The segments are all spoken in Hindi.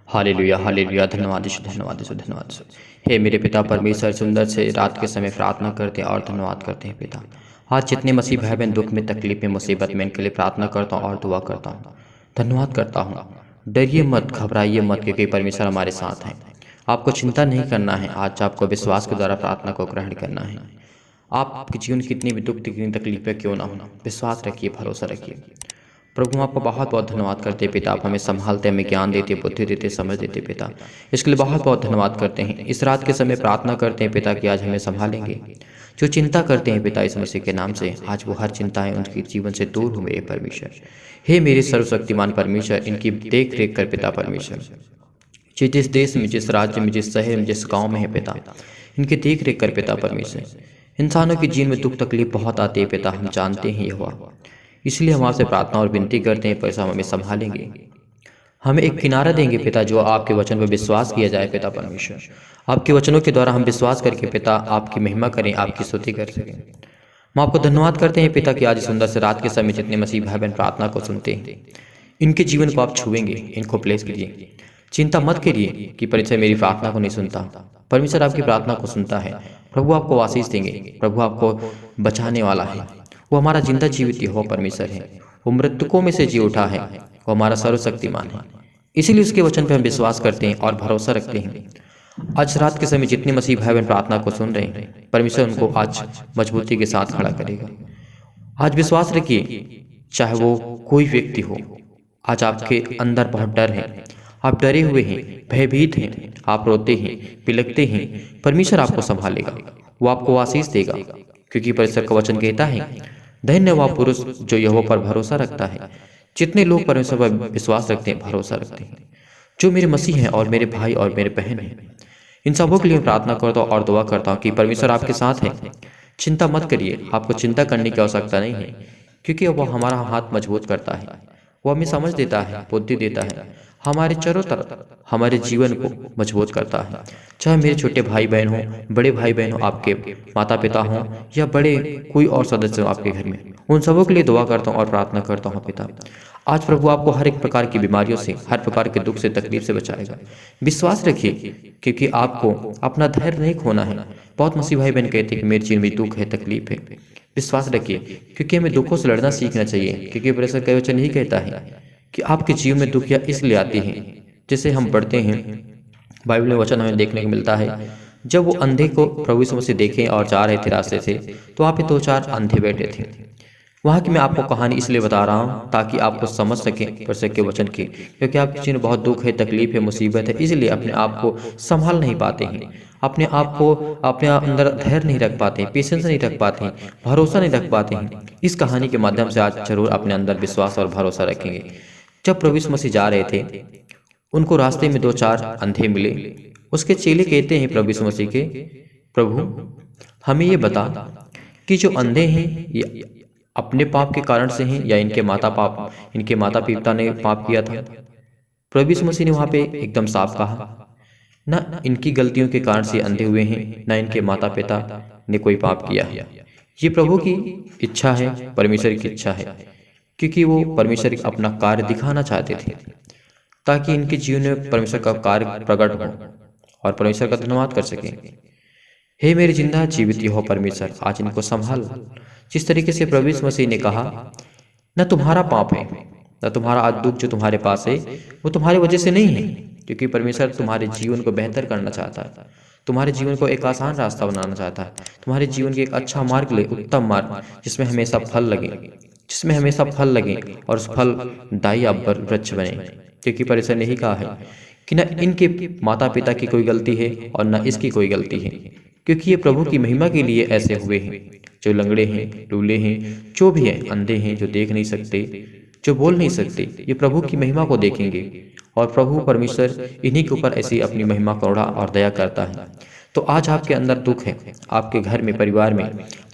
Hallelujah hallelujah. धन्यवाद यीशु, धन्यवाद यीशु, धन्यवाद यीशु। हे मेरे पिता परमेश्वर, सुंदर से रात के समय प्रार्थना करते हैं और धन्यवाद करते हैं पिता। आज जितने मसीह भाई बहन दुख में, तकलीफ में, मुसीबत में, इनके लिए प्रार्थना करता हूँ और दुआ करता हूँ, धन्यवाद करता हूँ। डरिए मत, घबराइए मत, क्योंकि परमेश्वर हमारे साथ हैं। आपको चिंता नहीं करना है। आज आपको विश्वास के द्वारा प्रार्थना को ग्रहण करना है। आपके जीवन कितनी भी दुख, कितनी तकलीफें क्यों ना हो, विश्वास रखिए, भरोसा रखिए। प्रभु हम आपका बहुत बहुत धन्यवाद करते हैं पिता। आप हमें संभालते, हमें ज्ञान देते, बुद्धि देते, समझ देते पिता। इसके लिए बहुत बहुत धन्यवाद करते हैं। इस रात के समय प्रार्थना करते हैं पिता कि आज हमें संभालेंगे। जो चिंता करते हैं पिता इस मसीह के नाम से, आज वो हर चिंताएं उनके जीवन से दूर हो मेरे परमेश्वर। हे मेरे सर्वशक्तिमान परमेश्वर, इनकी देख रेख कर पिता परमेश्वर। जिस देश में, जिस राज्य में, जिस शहर में, जिस गाँव में है पिता, इनकी देख रेख कर पिता परमेश्वर। इंसानों के जीवन में दुख तकलीफ बहुत आती है पिता, हम जानते हैं ये हुआ। इसलिए हम आपसे प्रार्थना और विनती करते हैं पैसा हमें संभालेंगे, हमें एक किनारा देंगे पिता, जो आपके वचन पर विश्वास किया जाए पिता परमेश्वर। आपके वचनों के द्वारा हम विश्वास करके पिता आपकी महिमा करें, आपकी स्तुति कर सकें। हम आपको धन्यवाद करते हैं पिता कि आज सुंदर से रात के समय जितने मसीह भाई बहन प्रार्थना को सुनते हैं, इनके जीवन को आप छुएंगे, इनको प्लेस कीजिए। चिंता मत करिए कि परमेश्वर मेरी प्रार्थना को नहीं सुनता। परमेश्वर आपकी प्रार्थना को सुनता है। प्रभु आपको आशीष देंगे, प्रभु आपको बचाने वाला है। वो हमारा जिंदा जीवित यहोवा परमेश्वर है। वो मृतकों में से जी उठा है, वो हमारा सर्वशक्तिमान है। इसीलिए उसके वचन पर हम विश्वास करते हैं और भरोसा रखते हैं। आज रात के समय जितने मसीह भाई बहन प्रार्थना को सुन रहे हैं, परमेश्वर उनको आज मजबूती के साथ खड़ा करेगा। आज विश्वास रखिए, चाहे वो कोई व्यक्ति हो, आज आपके अंदर बहुत डर है, आप डरे हुए हैं, भयभीत हैं, आप रोते हैं, बिलखते हैं, परमेश्वर आपको संभालेगा, वो आपको आशीष देगा। क्योंकि परमेश्वर का वचन कहता है, धन्य वह पुरुष जो यहोवा पर भरोसा रखता है। जितने लोग परमेश्वर पर विश्वास रखते हैं, भरोसा रखते हैं, जो मेरे मसीह हैं और मेरे भाई और मेरे बहन हैं, इन सबों के लिए प्रार्थना करता हूँ और दुआ करता हूँ कि परमेश्वर आपके साथ है। चिंता मत करिए, आपको चिंता करने की आवश्यकता नहीं है, क्योंकि वह हमारा हाथ मजबूत करता है। वो हमें समझ देता है, बुद्धि देता है, हमारे चारों तरफ हमारे जीवन को मजबूत करता है। चाहे मेरे छोटे भाई बहन हो, बड़े भाई बहन हो, आपके माता पिता हो या बड़े कोई और सदस्य हो आपके घर में, उन सबों के लिए दुआ करता हूँ और प्रार्थना करता हूँ पिता। आज प्रभु आपको हर एक प्रकार की बीमारियों से, हर प्रकार के दुख से, तकलीफ से बचाएगा। विश्वास रखिए, क्योंकि आपको अपना धैर्य नहीं खोना है। बहुत मसीह भाई बहन कहते हैं कि मेरे जीवन में दुख है, तकलीफ है। विश्वास रखिए, क्योंकि हमें दुखों से लड़ना सीखना चाहिए। क्योंकि परमेश्वर का वचन यही कहता है कि आपके जीवन में दुख या इसलिए आती हैं जिसे हम पढ़ते हैं। बाइबल में वचन हमें देखने को मिलता है, जब वो अंधे को प्रभु यीशु मसीह देखे और जा रहे थे रास्ते से, तो वहाँ पे 2-4 अंधे बैठे थे। वहाँ की मैं आपको कहानी इसलिए बता रहा हूँ ताकि आपको समझ सकें परमेश्वर के वचन की। क्योंकि आपके जीवन में बहुत दुख है, तकलीफ है, मुसीबत है, इसलिए अपने आप को संभाल नहीं पाते हैं, अपने आप को अपने अंदर धैर्य नहीं रख पाते हैं, पेशेंस नहीं रख पाते हैं, भरोसा नहीं रख पाते हैं। इस कहानी के माध्यम से आज जरूर अपने अंदर विश्वास और भरोसा रखेंगे। जब प्रभु यीशु मसीह जा रहे थे, उनको रास्ते में 2-4 अंधे मिले। उसके चेले कहते हैं प्रभु यीशु मसीह के, प्रभु हमें ये बता कि जो अंधे हैं ये अपने पाप के कारण से हैं या इनके माता पिता ने पाप किया था। प्रभु यीशु मसीह ने वहाँ पे एकदम साफ कहा, ना इनकी गलतियों के कारण से अंधे हुए हैं, ना इनके माता पिता ने कोई पाप किया। ये प्रभु की इच्छा है, परमेश्वर की इच्छा है, क्योंकि वो परमेश्वर अपना कार्य दिखाना चाहते थे ताकि इनके जीवन में परमेश्वर का कार्य प्रकट हो और परमेश्वर का धन्यवाद कर सकें। हे मेरे जिंदा जीवित यहोवा परमेश्वर, आज इनको संभाल। जिस तरीके से प्रभु यीशु मसीह ने कहा, न तुम्हारा पाप है, न तुम्हारा आज दुख जो तुम्हारे पास है वो तुम्हारी वजह से नहीं है, क्योंकि परमेश्वर तुम्हारे जीवन को बेहतर करना चाहता है, तुम्हारे जीवन को एक आसान रास्ता बनाना चाहता है, तुम्हारे जीवन के एक अच्छा मार्ग ले, उत्तम मार्ग, जिसमें हमेशा फल लगे और उस फल दाई आप वृक्ष बने। क्योंकि परमेश्वर ने ही कहा है कि न इनके माता पिता की कोई गलती है और न इसकी कोई गलती है, क्योंकि ये प्रभु की महिमा के लिए ऐसे हुए हैं। जो लंगड़े हैं, लूले हैं, जो भी हैं, अंधे हैं, जो देख नहीं सकते, जो बोल नहीं सकते, ये प्रभु की महिमा को देखेंगे और प्रभु परमेश्वर इन्हीं के ऊपर ऐसी अपनी महिमा करुणा और दया करता है। तो आज आपके अंदर दुख है, आपके घर में, परिवार में,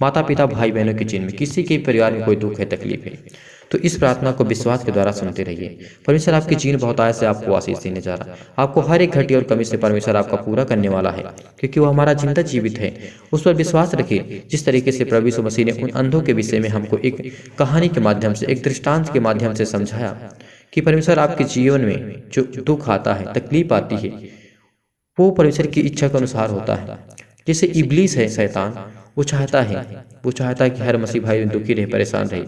माता पिता, भाई बहनों के जीवन में, किसी के परिवार में कोई दुख है, तकलीफ है, तो इस प्रार्थना को विश्वास के द्वारा सुनते रहिए। परमेश्वर आपके जीवन बहुत आय से आपको आशीष देने जा रहा है। आपको हर एक घटी और कमी से परमेश्वर आपका पूरा करने वाला है, क्योंकि वो हमारा जिंदा जीवित है। उस पर विश्वास रखिए। जिस तरीके से प्रभु यीशु मसीह ने उन अंधों के विषय में हमको एक कहानी के माध्यम से, एक दृष्टांत के माध्यम से समझाया कि परमेश्वर आपके जीवन में जो दुख आता है, तकलीफ आती है, वो परमेश्वर की इच्छा के अनुसार होता है। जैसे इब्लीस है, शैतान, वो चाहता है कि हर मसीह भाई दुखी रहे, परेशान रहे।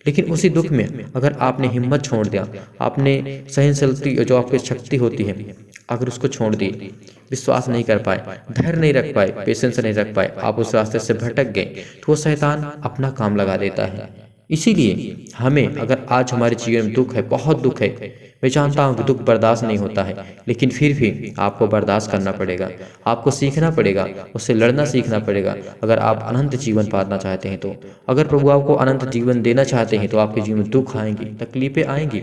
लेकिन उसी दुख में अगर आपने हिम्मत छोड़ दिया, आपने सहनशीलता जो आपकी शक्ति होती है अगर उसको छोड़ दी, विश्वास नहीं कर पाए, धैर्य नहीं रख पाए, पेशेंस नहीं रख पाए, आप उस रास्ते से भटक गए, तो वो शैतान अपना काम लगा देता है। इसीलिए हमें, अगर आज हमारे जीवन में दुख है, बहुत दुख है, मैं जानता हूँ कि दुख बर्दाश्त नहीं होता है, लेकिन फिर भी आपको बर्दाश्त करना पड़ेगा, आपको सीखना पड़ेगा, उससे लड़ना सीखना पड़ेगा। अगर आप अनंत जीवन पाना चाहते हैं तो, अगर प्रभु आपको अनंत जीवन देना चाहते हैं तो आपके जीवन में दुख आएंगी, तकलीफें आएंगी।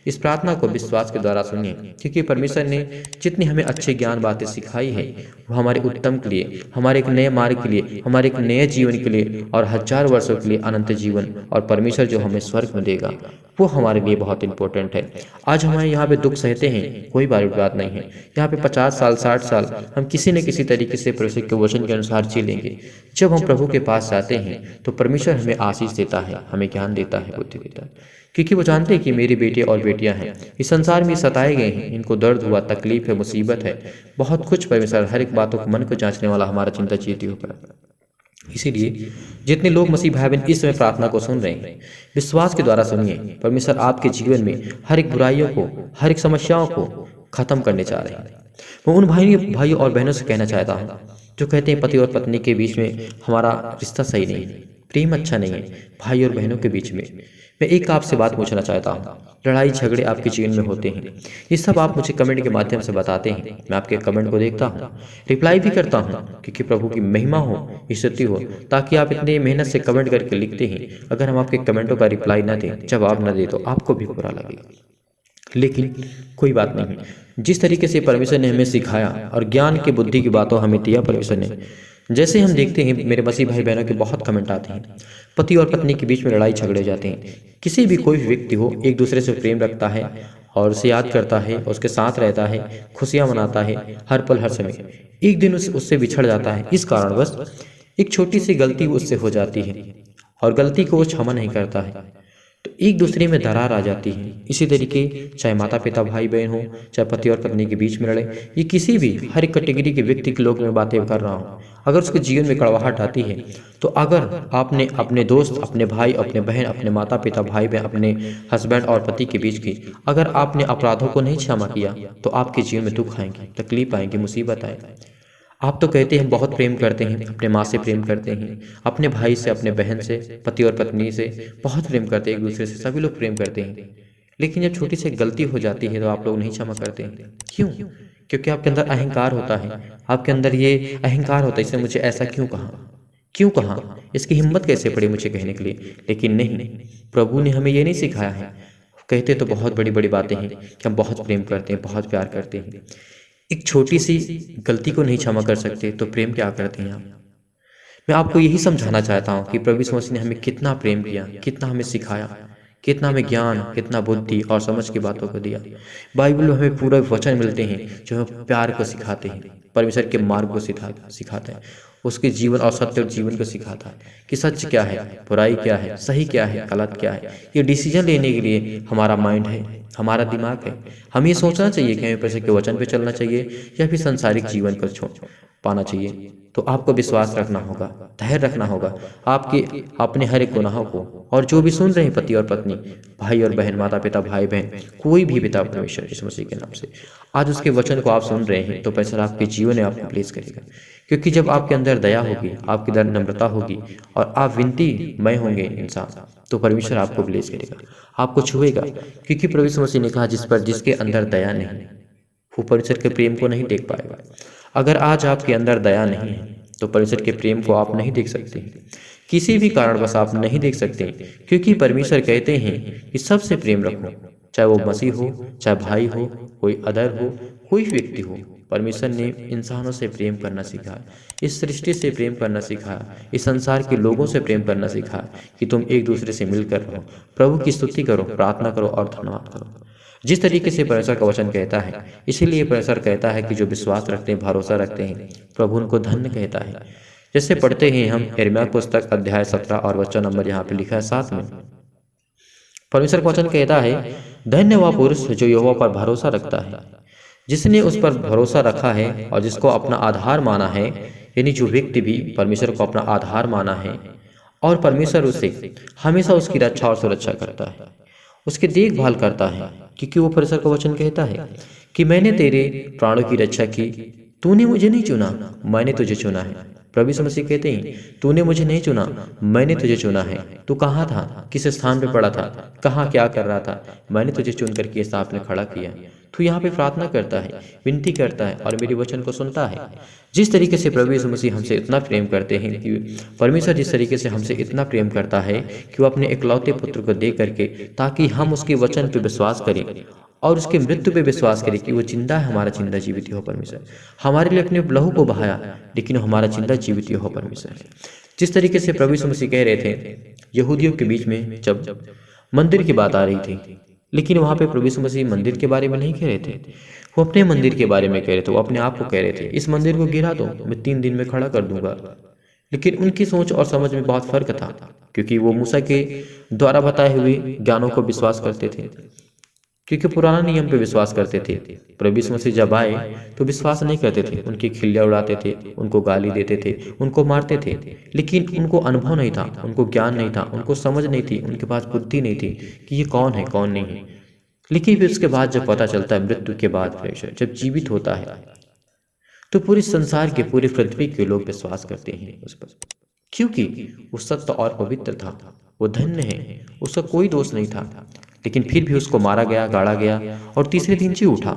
इस प्रार्थना को विश्वास के द्वारा सुनिए, क्योंकि परमेश्वर ने जितनी हमें अच्छे ज्ञान बातें सिखाई है वो हमारे उत्तम के लिए, हमारे एक नए मार्ग के लिए, हमारे एक नए जीवन के लिए और 1000 वर्षों के लिए अनंत जीवन और परमेश्वर जो हमें स्वर्ग में देगा, वो हमारे लिए बहुत इंपॉर्टेंट है। आज हमें यहाँ पे दुख सहते हैं, कोई बड़ी बात नहीं है। यहाँ पे 50 साल 60 साल हम किसी न किसी तरीके से परमेश्वर के वचन के अनुसार जी लेंगे। जब हम प्रभु के पास जाते हैं तो परमेश्वर हमें आशीष देता है, हमें ज्ञान देता है, बुद्धि देता है, क्योंकि वो जानते हैं कि मेरे बेटे और बेटियां हैं, इस संसार में सताए गए हैं, इनको दर्द हुआ, तकलीफ है, मुसीबत है, बहुत कुछ। परमेश्वर हर एक बातों को, मन को जांचने वाला हमारा चिंता चेती होगा। इसीलिए जितने लोग मसीह भाई बहन इस समय प्रार्थना को सुन रहे हैं, विश्वास के द्वारा सुनिए। परमेश्वर आपके जीवन में हर एक बुराइयों को, हर एक समस्याओं को खत्म करने चाह रहे हैं। मैं उन भाइयों और बहनों से कहना चाहता हूँ जो कहते हैं पति और पत्नी के बीच में हमारा रिश्ता सही नहीं है, प्रेम अच्छा नहीं है, भाई और बहनों के बीच में, मैं एक आपसे बात पूछना चाहता हूँ। लड़ाई झगड़े आपके जीवन में होते हैं, ये सब आप मुझे कमेंट के माध्यम से बताते हैं, मैं आपके कमेंट को देखता हूँ, रिप्लाई भी करता हूँ, क्योंकि प्रभु की महिमा हो, स्तुति हो, ताकि आप इतने मेहनत से कमेंट करके लिखते हैं। अगर हम आपके कमेंटों का रिप्लाई न दें, जवाब न दें, तो आपको भी बुरा लगेगा। लेकिन कोई बात नहीं, जिस तरीके से परमेश्वर ने हमें सिखाया और ज्ञान की बुद्धि की बातों हमें दिया परमेश्वर ने, जैसे हम देखते हैं मेरे मसीह भाई बहनों के बहुत कमेंट आते हैं, पति और पत्नी के बीच में लड़ाई झगड़े जाते हैं। किसी भी कोई भी व्यक्ति हो, एक दूसरे से प्रेम रखता है और उसे याद करता है, उसके साथ रहता है, खुशियां मनाता है हर पल हर समय, एक दिन उससे बिछड़ जाता है। इस कारणवश एक छोटी सी गलती उससे हो जाती है और गलती को वो क्षमा नहीं करता है, तो एक दूसरे में दरार आ जाती है। इसी तरीके चाहे माता पिता भाई बहन हो, चाहे पति और पत्नी के बीच में लड़े, ये किसी भी हर एक कैटेगरी के व्यक्ति के लोग में बातें कर रहा हूँ, अगर उसके जीवन में कड़वाहट आती है, तो अगर आपने अपने दोस्त, अपने भाई, अपने बहन, अपने माता पिता भाई बहन, अपने हस्बैंड और पति के बीच की अगर आपने अपराधों को नहीं क्षमा किया, तो आपके जीवन में दुख आएंगे, तकलीफ आएंगी, मुसीबत आएगी। आप तो कहते हैं बहुत प्रेम करते हैं, अपने माँ से प्रेम करते हैं, अपने भाई से, अपने बहन से, पति और पत्नी से बहुत प्रेम करते हैं, एक दूसरे से सभी लोग प्रेम करते हैं। लेकिन जब छोटी सी गलती हो जाती है तो आप लोग नहीं क्षमा करते हैं। क्यों? क्योंकि आपके अंदर अहंकार होता है, आपके अंदर ये अहंकार होता है, इसने मुझे ऐसा क्यों कहा, इसकी हिम्मत कैसे पड़ी मुझे कहने के लिए। लेकिन नहीं, प्रभु ने हमें ये नहीं सिखाया है। कहते तो बहुत बड़ी बड़ी बातें हैं कि हम बहुत प्रेम करते हैं, बहुत प्यार करते हैं, एक छोटी सी गलती को नहीं क्षमा कर सकते तो प्रेम क्या करते हैं आप? मैं आपको यही समझाना चाहता हूँ कि प्रभु यीशु मसीह ने हमें कितना प्रेम किया, कितना हमें सिखाया, कितना हमें ज्ञान, कितना बुद्धि और समझ की बातों को दिया। बाइबल में हमें पूरे वचन मिलते हैं जो हमें प्यार को सिखाते हैं, परमेश्वर के मार्ग को सिखाते हैं, उसके जीवन और सत्य और जीवन को सिखाता है कि सच क्या है, बुराई क्या है, सही क्या है, गलत क्या है। ये डिसीजन लेने के लिए हमारा माइंड है, हमारा दिमाग है। हमें ये सोचना चाहिए कि हमें परमेश्वर के वचन पे चलना चाहिए या फिर सांसारिक जीवन को छोड़ पाना चाहिए। तो आपको विश्वास रखना होगा, धैर्य रखना होगा आपके अपने हर एक गुनाहों को। और जो भी सुन रहे हैं पति और पत्नी, भाई और बहन, माता पिता भाई बहन, कोई भी पिता परमेश्वर यीशु मसीह के नाम से आज उसके वचन को आप सुन रहे हैं, तो परमेश्वर आपके जीवन में आपको प्लेस करेगा। क्योंकि जब आपके अंदर दया होगी, आपके अंदर नम्रता होगी और आप विनतीमय होंगे इंसान, तो परमेश्वर आपको ब्लेस करेगा, आपको छुएगा। क्योंकि प्रभु यीशु मसीह ने कहा जिसके अंदर दया नहीं, वो परमेश्वर के प्रेम को नहीं देख पाएगा। अगर आज आपके अंदर दया नहीं है तो परमेश्वर के प्रेम को आप नहीं देख सकते, किसी भी कारणवश आप नहीं देख सकते। क्योंकि परमेश्वर कहते हैं कि सबसे प्रेम रखो, चाहे वो मसीह हो, चाहे भाई हो, कोई अदर हो, कोई व्यक्ति हो। परमेश्वर ने इंसानों से प्रेम करना सिखाया, इस सृष्टि से प्रेम करना सिखाया, इस संसार के लोगों से प्रेम करना सिखाया कि तुम एक दूसरे से मिलकर रहो, प्रभु की स्तुति करो, प्रार्थना करो और धन्यवाद करो, जिस तरीके से परमेश्वर का वचन कहता है। इसीलिए परमेश्वर कहता है कि जो विश्वास रखते हैं, भरोसा रखते हैं, प्रभु उनको धन्य कहता है। जैसे पढ़ते हैं हम यिर्मयाह पुस्तक अध्याय 17 और वचन नंबर यहाँ पे लिखा है 7 में, परमेश्वर का वचन कहता है धन्य वह पुरुष जो यहोवा पर भरोसा रखता है। जिसने उस पर भरोसा रखा है और जिसको अपना आधार माना है, यानी जो व्यक्ति भी परमेश्वर को अपना आधार माना है और परमेश्वर उसे हमेशा उसकी रक्षा और सुरक्षा करता है, उसकी देखभाल करता है, क्योंकि वो परमेश्वर का वचन कहता है कि मैंने तेरे प्राणों की रक्षा की, तूने मुझे नहीं चुना, मैंने तुझे चुना है। प्रभु यीशु मसीह कहते हैं, तूने मुझे नहीं चुना, मैंने तुझे चुना है। तू कहाँ था, किस स्थान पे पड़ा था, कहाँ क्या कर रहा था, मैंने तुझे चुन करके इस स्थान में खड़ा किया। तू यहाँ पे प्रार्थना करता है, विनती करता है और मेरे वचन को सुनता है। जिस तरीके से प्रभु यीशु मसीह हमसे इतना प्रेम करते हैं कि परमेश्वर जिस तरीके से हमसे इतना प्रेम करता है कि वो अपने इकलौते पुत्र को दे करके, ताकि हम उसके वचन पे विश्वास करें और उसके मृत्यु पे विश्वास करें कि वो जिंदा है, हमारा जिंदा जीवित हो परमेश्वर। हमारे लिए अपने लहू को बहाया, लेकिन हमारा जिंदा जीवित हो परमेश्वर। जिस तरीके से प्रभु यीशु मसीह कह रहे थे यहूदियों के बीच में जब मंदिर की बात आ रही थी, लेकिन वहाँ पे प्रभु यीशु मसीह मंदिर के बारे में नहीं कह रहे थे, वो अपने मंदिर के बारे में कह रहे थे। वो अपने आप को कह रहे थे, इस मंदिर को गिरा दो, मैं 3 दिन में खड़ा कर दूंगा। लेकिन उनकी सोच और समझ में बहुत फर्क था, क्योंकि वो मूसा के द्वारा बताए हुए ज्ञानों को विश्वास करते थे, क्योंकि पुराना नियम पे विश्वास करते थे। प्रभु यीशु मसीह जब आए तो विश्वास नहीं करते थे, उनकी खिल्लियाँ उड़ाते थे, उनको गाली देते थे, उनको मारते थे। लेकिन उनको अनुभव नहीं था, उनको ज्ञान नहीं था, उनको समझ नहीं थी, उनके पास बुद्धि नहीं थी कि ये कौन है कौन नहीं है। लेकिन फिर उसके बाद जब पता चलता है, मृत्यु के बाद जब जीवित होता है, तो पूरे संसार के, पूरी पृथ्वी के लोग विश्वास करते हैं उस पर, क्योंकि वो सत्य और पवित्र था, वो धन्य है, उसका कोई दोष नहीं था। लेकिन फिर भी उसको मारा गया, गाड़ा गया और तीसरे दिन जी उठा।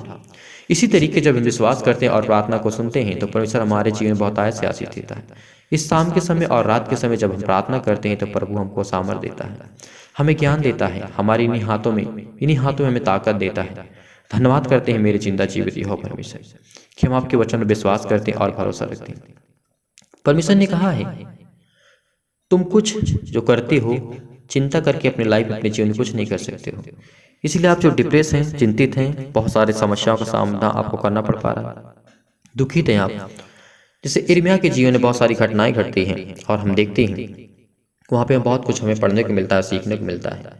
इसी तरीके जब हम विश्वास करते हैं और प्रार्थना को सुनते हैं तो परमेश्वर हमारे जीवन में बहुतायत से आशीष देता है। इस शाम के समय और रात के समय जब हम प्रार्थना करते हैं तो प्रभु हमको सामर्थ देता है, हमें ज्ञान देता है, हमारे इन्हीं हाथों में हमें ताकत देता है। धन्यवाद करते हैं मेरे जिंदा जीवित यहोवा परमेश्वर कि हम आपके वचन में विश्वास करते हैं और भरोसा रखते हैं। परमेश्वर ने कहा है, तुम कुछ जो करते हो चिंता करके अपने लाइफ में, अपने जीवन में कुछ नहीं कर सकते हो। इसलिए आप जो डिप्रेस हैं, चिंतित हैं, बहुत सारे समस्याओं का सामना आपको करना पड़ पा रहा है, दुखित हैं आप। जैसे इर्मिया के जीवन में बहुत सारी घटनाएं घटती हैं और हम देखते हैं वहाँ पे बहुत कुछ हमें पढ़ने को मिलता है, सीखने को मिलता है।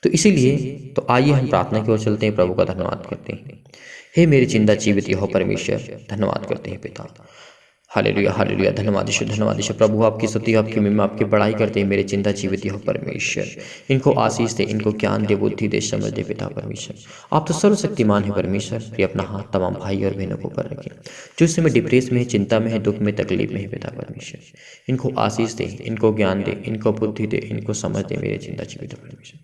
तो इसीलिए तो आइए हम प्रार्थना की ओर चलते हैं, प्रभु का धन्यवाद करते हैं। हे मेरे जिंदा जीवित यहोवा परमेश्वर, धन्यवाद करते हैं पिता। हालेलुया हालेलुया, धन्यवाद यीशु प्रभु, आपकी स्तुति, आपकी महिमा, आपकी बड़ाई करते हैं मेरे जिंदा जीवित यहोवा परमेश्वर। इनको आशीष दे, इनको ज्ञान दे, बुद्धि दे, समझ दे पिता परमेश्वर। आप तो सर्वशक्तिमान है परमेश्वर। कि अपना हाथ तमाम भाई और बहनों के ऊपर रखें जो इस समय डिप्रेस में है, चिंता में है, दुख में, तकलीफ में है पिता परमेश्वर। इनको आशीष दे, इनको ज्ञान दे, इनको बुद्धि दे, इनको समझ दे मेरे जिंदा जीवित परमेश्वर,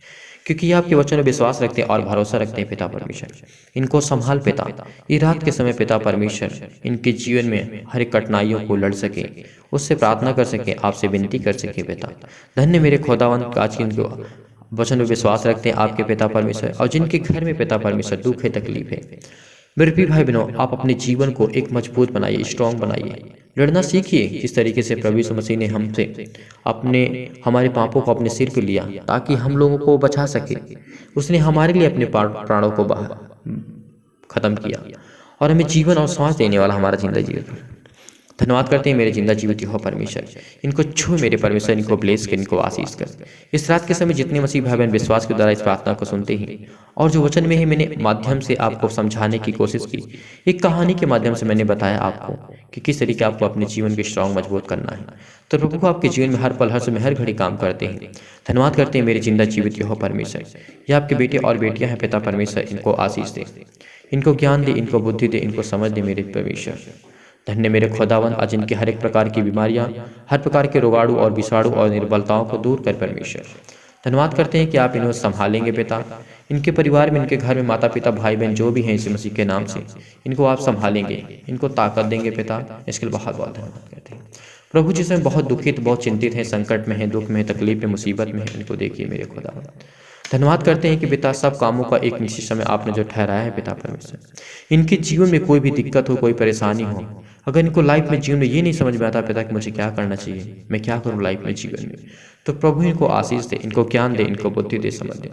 क्योंकि ये आपके वचन में विश्वास रखते हैं और भरोसा रखते हैं पिता परमेश्वर। इनको संभाल पिता, ये रात के समय पिता परमेश्वर इनके जीवन में हर एक कठिनाइयों को लड़ सके, उससे प्रार्थना कर सके, आपसे विनती कर सके पिता। धन्य मेरे खुदावंत आज इनको वचन में विश्वास रखते हैं आपके पिता परमेश्वर, और जिनके घर में पिता परमेश्वर दुख है, तकलीफ है, मेरे प्रिय भाई बहनों, आप अपने जीवन को एक मजबूत बनाइए, स्ट्रांग बनाइए, लड़ना सीखिए। जिस तरीके से प्रभु यीशु मसीह ने हमसे हमारे पापों को अपने सिर पर लिया ताकि हम लोगों को बचा सके, उसने हमारे लिए अपने प्राणों को खत्म किया और हमें जीवन और सांस देने वाला हमारा जिंदा जीवन। धन्यवाद करते हैं मेरे जिंदा जीवित यहोवा परमेश्वर। इनको छू मेरे परमेश्वर, इनको ब्लेस कर, इनको आशीष कर। इस रात के समय जितने मसीह भाई बहन विश्वास के द्वारा इस प्रार्थना को सुनते हैं और जो वचन में है मैंने माध्यम से आपको समझाने की कोशिश की, एक कहानी के माध्यम से मैंने बताया आपको कि किस तरीके आपको अपने जीवन को स्ट्रांग मजबूत करना है। तो प्रभु को आपके जीवन में हर पल, हर समय, हर घड़ी काम करते हैं। धन्यवाद करते हैं मेरे जिंदा जीवित यहोवा परमेश्वर। ये आपके बेटे और बेटियां हैं पिता परमेश्वर, इनको आशीष दे, इनको ज्ञान दे, इनको बुद्धि दे, इनको समझ दे मेरे परमेश्वर। धन्य मेरे खुदावन, आज इनकी हर एक प्रकार की बीमारियां, हर प्रकार के रोगाणु और विषाणु और निर्बलताओं को दूर कर परमेश्वर। धन्यवाद करते हैं कि आप इन्हें संभालेंगे पिता। इनके परिवार में, इनके घर में माता पिता भाई बहन जो भी हैं यीशु मसीह के नाम से, इनको आप संभालेंगे, इनको ताकत देंगे पिता। इसके लिए बहुत बहुत धन्यवाद करते हैं प्रभु। जिसमें बहुत दुखित, बहुत चिंतित हैं, संकट में है, दुख में, तकलीफ में, मुसीबत में है, इनको देखिए मेरे खुदावन। धन्यवाद करते हैं कि पिता सब कामों का एक निश्चित समय आपने जो ठहराया है पिता परमेश्वर, इनके जीवन में कोई भी दिक्कत हो, कोई परेशानी हो, अगर इनको लाइफ में, जीवन में ये नहीं समझ में आता पिता कि मुझे क्या करना चाहिए, मैं क्या करूं लाइफ में, जीवन में, तो प्रभु इनको आशीष दे, इनको ज्ञान दे, इनको बुद्धि दे, समझ दे।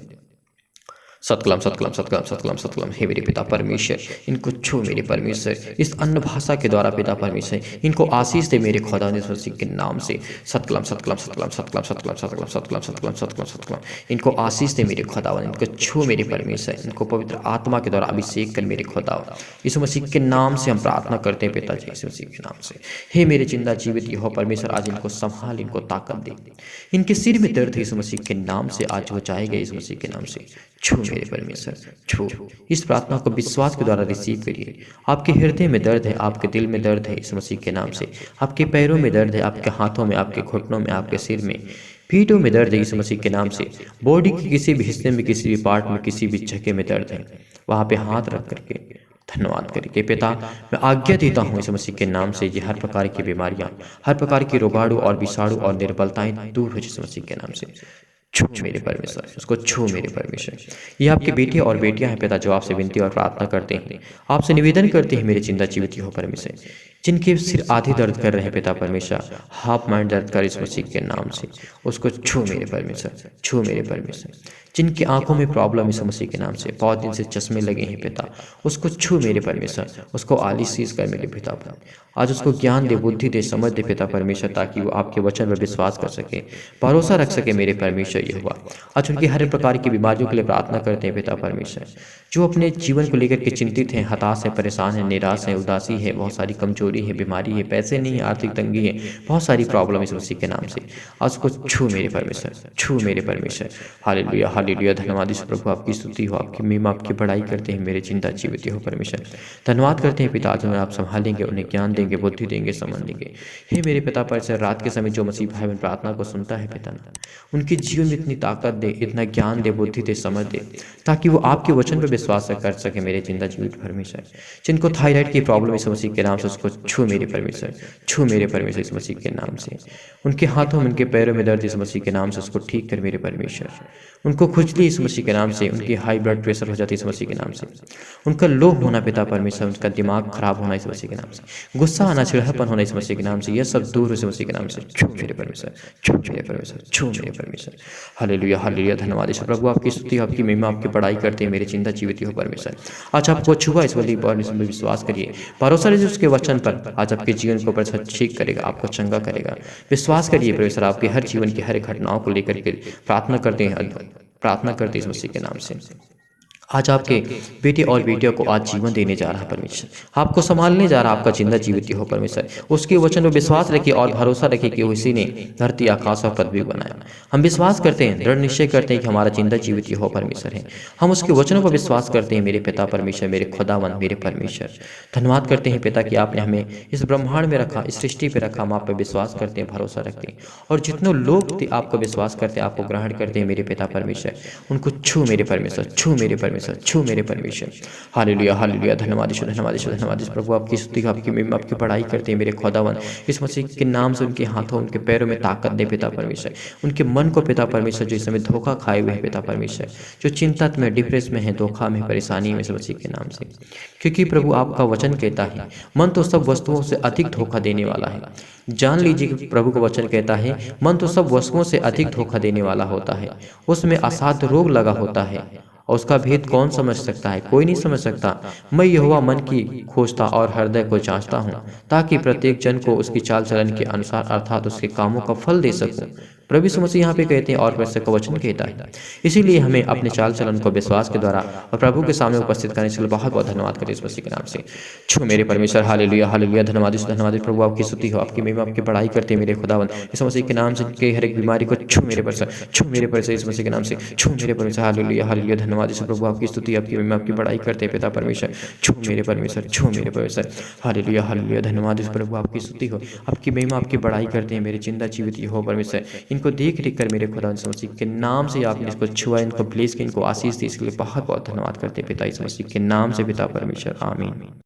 सतकलम सतकलम सतकलम सतकलम सतकलम। हे मेरे पिता परमेश्वर, इनको छू मेरे परमेश्वर, इस अन्न भाषा के द्वारा पिता परमेश्वर इनको आशीष दे मेरे खुदा मसीह के नाम से। सतकलम सतकलम सतकलम सतकलम सतकलम सतकलम सतकलम सतकलम सतकलम सतकलम। इनको आशीष दे मेरे खुदा, इनको छू मेरे परमेश्वर, इनको पवित्र आत्मा के द्वारा अभिषेक कर मेरे खुदा। यीशु मसीह के नाम से हम प्रार्थना करते हैं पिताजी, यीशु मसीह के नाम से। हे मेरे जिंदा जीवित यहोवा परमेश्वर, आज इनको संभाल, इनको ताकत दे। इनके सिर में दर्द है यीशु मसीह के नाम से आज हो जाएगा, यीशु मसीह के नाम से। छू मेरे परमेश्वर, छू। इस प्रार्थना को विश्वास के द्वारा रिसीव करिए। आपके हृदय में दर्द है, आपके दिल में दर्द है यीशु मसीह के नाम से। आपके पैरों में दर्द है, आपके हाथों में, आपके घुटनों में, आपके सिर में, पीठों में दर्द है यीशु मसीह के नाम से। बॉडी के किसी भी हिस्से में, किसी भी पार्ट में, किसी भी जगह में दर्द है, वहाँ पे हाथ रख करके धन्यवाद करके पिता मैं आज्ञा देता हूँ यीशु मसीह के नाम से, ये हर प्रकार की बीमारियां, हर प्रकार की रोगाणु और विषाणु और निर्बलताएं दूर हो यीशु मसीह के नाम से। छू मेरे परमेश्वर, उसको छू मेरे परमेश्वर। ये आपके बेटे और बेटियां हैं पिता, जो आपसे विनती और प्रार्थना करते हैं, आपसे निवेदन करते हैं मेरे जिंदा जीवित हो परमेश्वर, जिनके सिर आधी दर्द कर रहे हैं पिता परमेश्वर, हाफ माइंड दर्द कर इस मसीह के नाम से, उसको छू मेरे परमेश्वर, छू मेरे परमेश्वर। जिनकी आंखों में प्रॉब्लम इस मसीह के नाम से, बहुत दिन से चश्मे लगे हैं पिता, उसको छू मेरे परमेश्वर, उसको आलीसीज कर मेरे पिता पर। आज उसको ज्ञान दे, बुद्धि दे, समझ दे पिता परमेश्वर, ताकि वो आपके वचन पर विश्वास कर सके, भरोसा रख सके मेरे परमेश्वर यहोवा। आज उनकी हर प्रकार की बीमारियों के लिए प्रार्थना करते हैं पिता परमेश्वर, जो अपने जीवन को लेकर के चिंतित हैं, हताश है, परेशान है, निराश है, उदासी है, बहुत सारी कमजोरी है, बीमारी है, पैसे नहीं है, आर्थिक तंगी है, बहुत सारी प्रॉब्लम इस मसीह के नाम से। आज उसको छू मेरे परमेश्वर, छू मेरे परमेश्वर। Hallelujah hallelujah. धन्यवाद यीशु प्रभु, आपकी स्तुति हो, आपकी महिमा, आपकी बड़ाई करते हैं मेरे जिंदा जीवित हो परमेश्वर। धन्यवाद करते हैं पिता, आज उन्हें आप संभालेंगे, उन्हें ज्ञान देंगे, बुद्धि देंगे, समझ देंगे। हे मेरे पिता परमेश्वर, रात के समय जो मसीह भाई बहन प्रार्थना को सुनता है पिता, उनके जीवन में इतनी ताकत दे, इतना ज्ञान दे, बुद्धि दे, समझ दे, ताकि वो आपके वचन पर विश्वास कर सके मेरे जिंदा जीवित परमेश्वर। जिनको थायराइड की प्रॉब्लम इस मसीह के नाम से, उसको छू मेरे परमेश्वर, छू मेरे परमेश्वर इस मसीह के नाम से। उनके हाथों में, उनके पैरों में दर्द इस मसीह के नाम से, उसको ठीक कर मेरे परमेश्वर। उनको खुजली इस मसीह के नाम से, उनकी हाई ब्लड प्रेशर हो जाती है इस मसीह के नाम से, उनका लो होना पिता परमेश्वर, उनका दिमाग खराब होना इस मसीह के नाम से, गुस्सा आना, चिड़हपन होना इस मसीह के नाम से, यह सब दूर हो इस मसीह के नाम से। छू मेरे परमेश्वर, छू मेरे परमेश्वर, छू मेरे परमेश्वर। Hallelujah hallelujah. धन्यवाद यीशु प्रभु, आपकी स्तुति, आपकी महिमा, आपकी बड़ाई करते हैं मेरे जिंदा जीवित हो परमेश्वर। आज आपको छुआ इस वाली पर विश्वास करिए, भरोसा रखिए उसके वचन पर। आज आपके जीवन को ऊपर ठीक करेगा, आपको चंगा करेगा। विश्वास करिए परमेश्वर, आपके हर जीवन की हर घटनाओं को लेकर के प्रार्थना करते हैं, प्रार्थना करते हैं इस मसीह के नाम से। आज आपके बेटे और बेटियों को आज जीवन देने जा रहा है परमेश्वर, आपको संभालने जा रहा है, आपका जिंदा जीवित हो परमेश्वर। उसके वचन पर विश्वास रखिए और भरोसा रखिए कि उसी ने धरती, आकाश और पृथ्वी बनाया। हम विश्वास करते हैं, दृढ़ निश्चय करते हैं कि हमारा जिंदा जीवित हो परमेश्वर है। हम उसके वचनों पर विश्वास करते हैं मेरे पिता परमेश्वर, मेरे खुदावन, मेरे परमेश्वर। धन्यवाद करते हैं पिता कि आपने हमें इस ब्रह्मांड में रखा, इस सृष्टि पर रखा। हम आप पर विश्वास करते हैं, भरोसा रखते हैं, और जितने लोग आपको विश्वास करते हैं, आपको ग्रहण करते हैं मेरे पिता परमेश्वर, उनको छू मेरे परमेश्वर, छू मेरे परमेश्वर, छू मेरे परमेश्वर। Hallelujah hallelujah. धन्यवाद यीशु, धन्यवाद यीशु, धन्यवाद यीशु प्रभु, आपकी स्तुति, आपकी महिमा, आपकी बड़ाई करते हैं मेरे खुदावन। इस मसीह के नाम से उनके हाथों, उनके पैरों में ताकत दे पिता परमेश्वर। उनके मन को पिता परमेश्वर, जो इस समय धोखा खाए हुए हैं पिता परमेश्वर, जो चिंतित में, डिप्रेस में है, धोखा में, परेशानी में, इस मसीह के नाम से। क्योंकि प्रभु आपका वचन कहता है, मन तो सब वस्तुओं से अधिक धोखा देने वाला है। जान लीजिए कि प्रभु का वचन कहता है, मन तो सब वस्तुओं से अधिक धोखा देने वाला होता है, उसमें असाध्य रोग लगा होता है, और उसका भेद कौन समझ सकता है? कोई नहीं समझ सकता। मैं यहोवा मन की खोजता और हृदय को जांचता हूँ, ताकि प्रत्येक जन को उसकी चाल चलन के अनुसार अर्थात उसके कामों का फल दे सकूं। प्रभु यीशु मसीह यहाँ पे कहते हैं, और परमेश्वर का वचन कहता है। इसीलिए हमें अपने चाल चलन को विश्वास के द्वारा और प्रभु के सामने उपस्थित करने के लिए बहुत बहुत धन्यवाद करें इस मसीह के नाम से। छू मेरे परमेश्वर, हालेलुया हालेलुया। धन्यवाद धन्यवाद प्रभु, आपकी स्तुति हो, आपकी महिमा, आपकी बड़ाई करते हैं मेरे खुदावन। इस मसीह के नाम से के हर एक बीमारी को छू मेरे परमेश्वर, छू मेरे परमेश्वर, इस मसीह के नाम से छू मेरे परमेश्वर। Hallelujah hallelujah. धन्यवाद प्रभु, आपकी स्तुति, आपकी महिमा, आपकी बड़ाई करते हैं पिता परमेश्वर। छू मेरे परमेश्वर, छू मेरे परमेश्वर। Hallelujah hallelujah. धन्यवाद प्रभु, आपकी स्तुति हो, आपकी महिमा, आपकी बड़ाई करते हैं मेरे जिंदा जीवित हो परमेश्वर। इनको देख रेख कर मेरे खुदा मसीह के नाम से आपने इसको छुआ, इनको ब्लेस के, इनको आशीष दी, इसके लिए बहुत बहुत धन्यवाद करते हैं पिता इस मसीह के नाम से पिता परमेश्वर, आमीन।